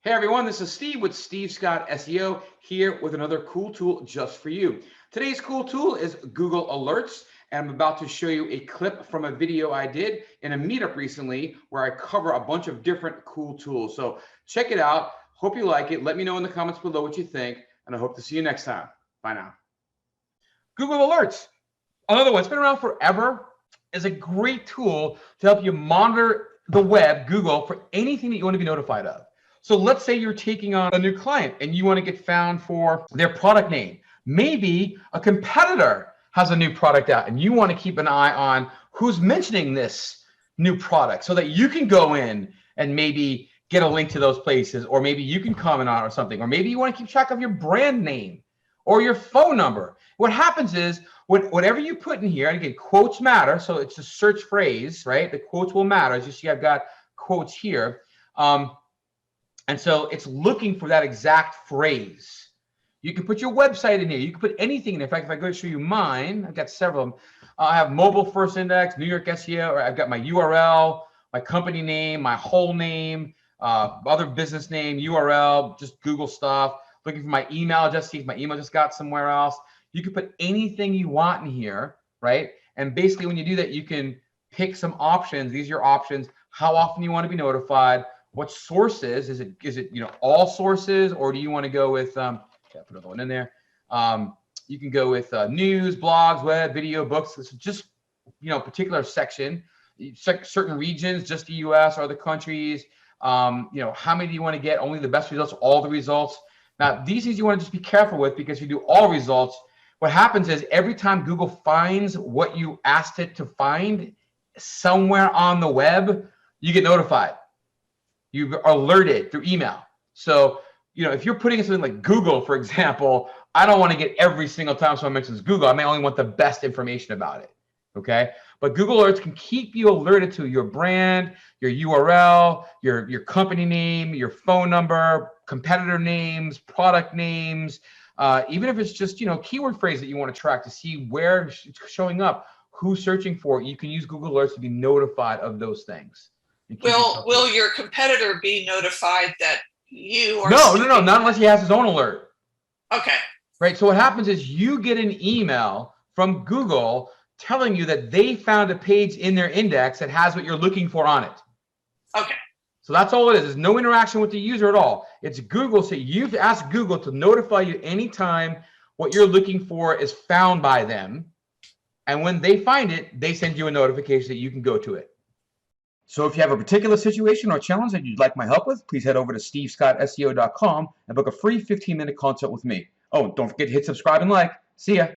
Hey everyone, this is Steve with Steve Scott SEO here with another cool tool just for you. Today's cool tool is Google Alerts, and I'm about to show you a clip from a video I did in a meetup recently where I cover a bunch of different cool tools. So check it out. Hope you like it. Let me know in the comments below what you think, and I hope to see you next time. Bye now. Google Alerts, another one. It's been around forever. Is a great tool to help you monitor the web, Google, for anything that you want to be notified of. So let's say you're taking on a new client and you want to get found for their product name. Maybe a competitor has a new product out and you want to keep an eye on who's mentioning this new product so that you can go in and maybe get a link to those places, or maybe you can comment on it or something, or maybe you want to keep track of your brand name or your phone number. What happens is whatever you put in here, and again, quotes matter, so it's a search phrase, right? The quotes will matter. As you see, I've got quotes here. And so it's looking for that exact phrase. You can put your website in here. You can put anything in there. In fact, if I go to show you mine, I've got several of them. I have mobile first index, New York SEO, or I've got my URL, my company name, my whole name, other business name, URL, just Google stuff. Looking for my email address, see if my email just got somewhere else. You can put anything you want in here, right? And basically when you do that, you can pick some options. These are your options. How often you want to be notified. What sources is it all sources, or do you want to go with put another one in there. You can go with news, blogs, web, video, books. This is just particular section, certain regions, just the US or other countries. How many do you want to get? Only the best results, all the results. Now these things you want to just be careful with, because if you do all results, what happens is every time Google finds what you asked it to find somewhere on the web, you get notified. You are alerted through email. So, if you're putting in something like Google, for example, I don't want to get every single time someone mentions Google. I may only want the best information about it. Okay. But Google Alerts can keep you alerted to your brand, your URL, your company name, your phone number, competitor names, product names, even if it's just, keyword phrase that you want to track to see where it's showing up, who's searching for it. You can use Google Alerts to be notified of those things. Will your competitor be notified that you are? No, not unless he has his own alert. Okay. Right. So what happens is you get an email from Google telling you that they found a page in their index that has what you're looking for on it. Okay. So that's all it is. There's no interaction with the user at all. It's Google. So you've asked Google to notify you anytime what you're looking for is found by them. And when they find it, they send you a notification that you can go to it. So if you have a particular situation or challenge that you'd like my help with, please head over to stevescottseo.com and book a free 15-minute consult with me. Oh, don't forget to hit subscribe and like. See ya.